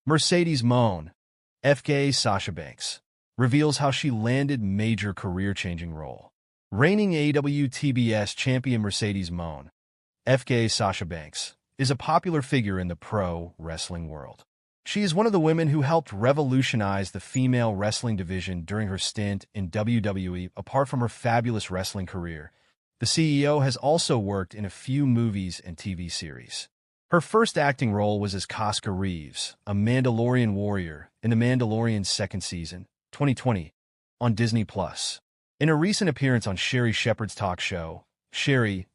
Mercedes Moan, FK Sasha Banks, reveals how she landed major career-changing role. Reigning AWTBS champion Mercedes Moan, FK Sasha Banks, is a popular figure in the pro wrestling world. She is one of the women who helped revolutionize the female wrestling division during her stint in WWE. Apart from her fabulous wrestling career, the CEO has also worked in a few movies and TV series. Her first acting role was as Casca Reeves, a Mandalorian warrior, in The Mandalorian's second season, 2020, on Disney+. In a recent appearance on Sherri Shepherd's talk show,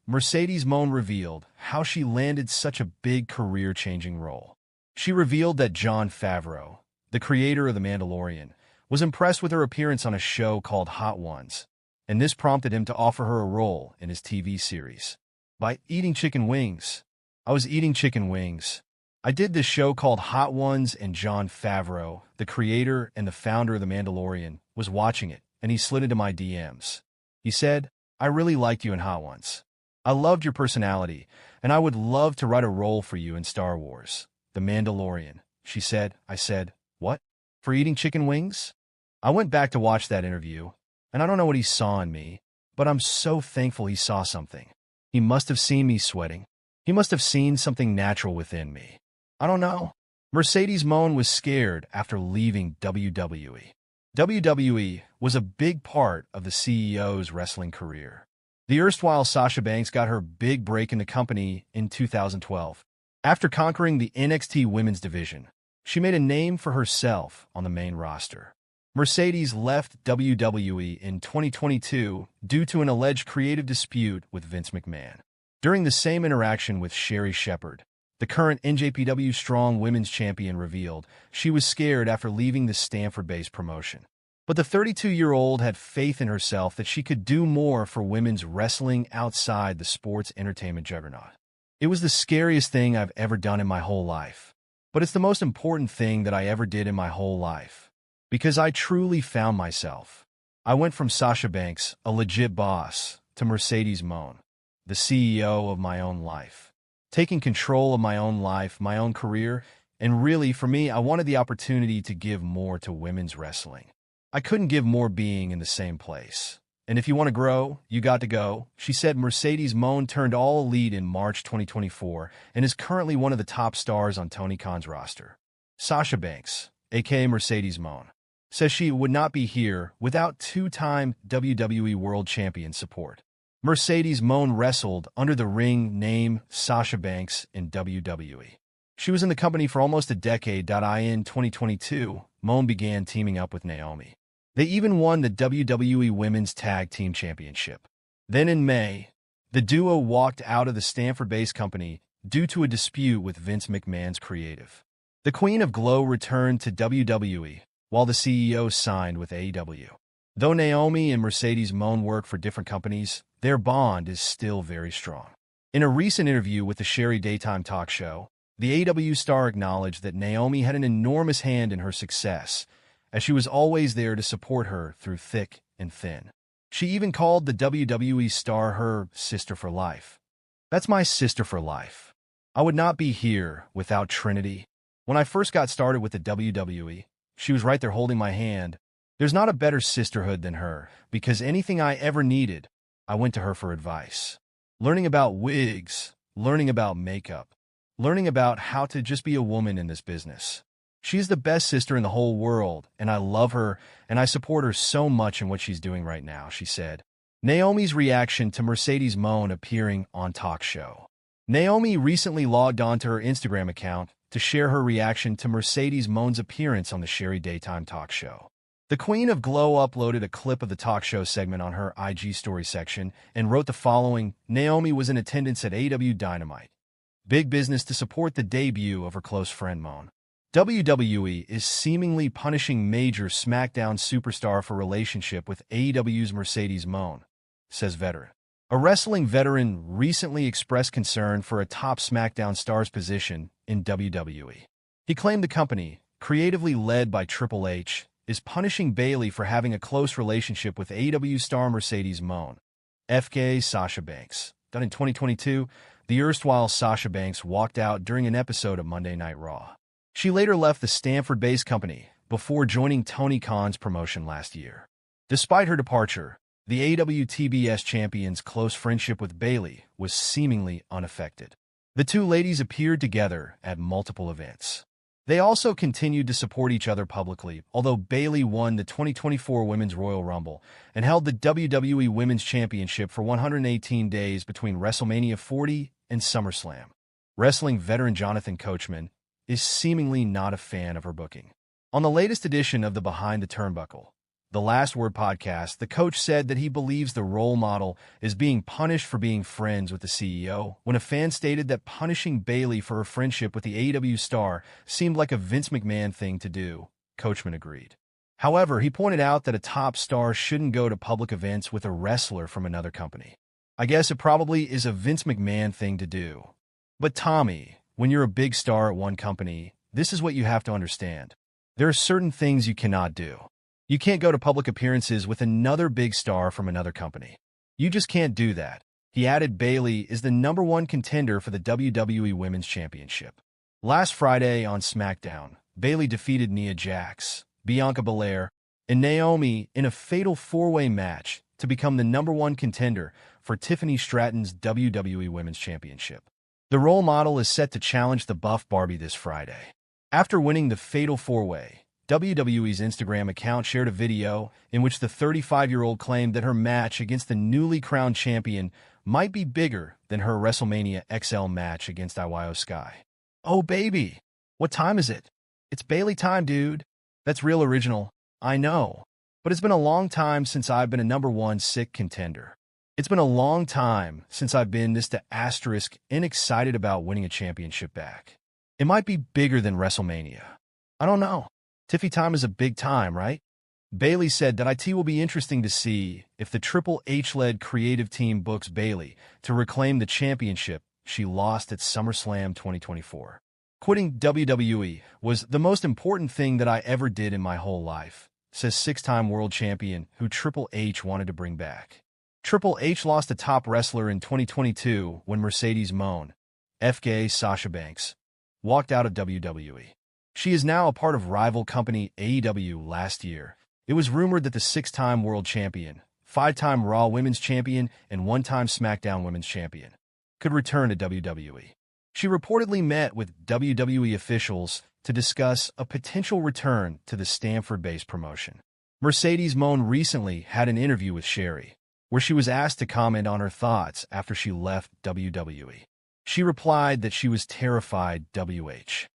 Mercedes Moan revealed how she landed such a big career-changing role. She revealed that Jon Favreau, the creator of The Mandalorian, was impressed with her appearance on a show called Hot Ones, and this prompted him to offer her a role in his TV series. By eating chicken wings. I was eating chicken wings. I did this show called Hot Ones, and Jon Favreau, the creator and the founder of The Mandalorian, was watching it, and he slid into my DMs. He said, "I really liked you in Hot Ones. I loved your personality, and I would love to write a role for you in Star Wars, The Mandalorian." She said. I said, "What? For eating chicken wings?" I went back to watch that interview, and I don't know what he saw in me, but I'm so thankful he saw something. He must have seen me sweating. He must have seen something natural within me. I don't know. Mercedes Moan was scared after leaving WWE. WWE was a big part of the CEO's wrestling career. The erstwhile Sasha Banks got her big break in the company in 2012. After conquering the NXT Women's Division, she made a name for herself on the main roster. Mercedes left WWE in 2022 due to an alleged creative dispute with Vince McMahon. During the same interaction with Sherri Shepherd, the current NJPW Strong Women's Champion revealed she was scared after leaving the Stanford-based promotion. But the 32-year-old had faith in herself that she could do more for women's wrestling outside the sports entertainment juggernaut. "It was the scariest thing I've ever done in my whole life. But it's the most important thing that I ever did in my whole life. Because I truly found myself. I went from Sasha Banks, a legit boss, to Mercedes Moan, the CEO of my own life. Taking control of my own life, my own career, and really, for me, I wanted the opportunity to give more to women's wrestling. I couldn't give more being in the same place. And if you want to grow, you got to go," she said. Mercedes Moan turned all elite in March 2024 and is currently one of the top stars on Tony Khan's roster. Sasha Banks, aka Mercedes Moan, says she would not be here without two-time WWE World Champion support. Mercedes Moan wrestled under the ring name Sasha Banks in WWE. She was in the company for almost a decade. In 2022, Moan began teaming up with Naomi. They even won the WWE Women's Tag Team Championship. Then in May, the duo walked out of the Stanford-based company due to a dispute with Vince McMahon's creative. The Queen of Glow returned to WWE, while the CEO signed with AEW. Though Naomi and Mercedes Moan work for different companies, their bond is still very strong. In a recent interview with the Sherri Daytime Talk Show, the AEW star acknowledged that Naomi had an enormous hand in her success, as she was always there to support her through thick and thin. She even called the WWE star her sister for life. "That's my sister for life. I would not be here without Trinity. When I first got started with the WWE, she was right there holding my hand. There's not a better sisterhood than her, because anything I ever needed, I went to her for advice. Learning about wigs, learning about makeup, learning about how to just be a woman in this business. She's the best sister in the whole world, and I love her, and I support her so much in what she's doing right now," she said. Naomi's reaction to Mercedes Moan appearing on Talk Show. Naomi recently logged onto her Instagram account to share her reaction to Mercedes Moan's appearance on the Sherri Daytime Talk Show. The Queen of Glow uploaded a clip of the talk show segment on her IG story section and wrote the following: "Naomi was in attendance at AEW Dynamite. Big business to support the debut of her close friend Moan. WWE is seemingly punishing major SmackDown superstar for relationship with AEW's Mercedes Moan," says veteran. A wrestling veteran recently expressed concern for a top SmackDown star's position in WWE. He claimed the company, creatively led by Triple H, is punishing Bayley for having a close relationship with AEW star Mercedes Moan. FK Sasha Banks. Done in 2022, the erstwhile Sasha Banks walked out during an episode of Monday Night Raw. She later left the Stanford-based company before joining Tony Khan's promotion last year. Despite her departure, the AWTBS champion's close friendship with Bayley was seemingly unaffected. The two ladies appeared together at multiple events. They also continued to support each other publicly, although Bayley won the 2024 Women's Royal Rumble and held the WWE Women's Championship for 118 days between WrestleMania 40 and SummerSlam. Wrestling veteran Jonathan Coachman is seemingly not a fan of her booking. On the latest edition of the Behind the Turnbuckle, The Last Word podcast, the coach said that he believes the role model is being punished for being friends with the CEO, when a fan stated that punishing Bayley for her friendship with the AEW star seemed like a Vince McMahon thing to do. Coachman agreed. However, he pointed out that a top star shouldn't go to public events with a wrestler from another company. I guess it probably is a Vince McMahon thing to do. But Tommy, when you're a big star at one company, this is what you have to understand. There are certain things you cannot do. You can't go to public appearances with another big star from another company. You just can't do that. He added Bayley is the #1 contender for the WWE Women's Championship. Last Friday on SmackDown, Bayley defeated Nia Jax, Bianca Belair, and Naomi in a fatal four-way match to become the #1 contender for Tiffany Stratton's WWE Women's Championship. The role model is set to challenge the Buff Barbie this Friday. After winning the fatal four-way, WWE's Instagram account shared a video in which the 35-year-old claimed that her match against the newly crowned champion might be bigger than her WrestleMania XL match against Io Sky. Oh, baby, what time is it? It's Bayley time, dude. That's real original, I know. But it's been a long time since I've been a #1 sick contender. It's been a long time since I've been this to asterisk and excited about winning a championship back. It might be bigger than WrestleMania. I don't know. Tiffy time is a big time, right? Bayley said that it will be interesting to see if the Triple H-led creative team books Bayley to reclaim the championship she lost at SummerSlam 2024. Quitting WWE was the most important thing that I ever did in my whole life, says six-time world champion who Triple H wanted to bring back. Triple H lost a top wrestler in 2022 when Mercedes Moné, FK Sasha Banks, walked out of WWE. She is now a part of rival company AEW. Last year, it was rumored that the six-time world champion, five-time Raw Women's Champion, and one-time SmackDown Women's Champion could return to WWE. She reportedly met with WWE officials to discuss a potential return to the Stanford-based promotion. Mercedes Moné recently had an interview with Sherry, where she was asked to comment on her thoughts after she left WWE. She replied that she was terrified WH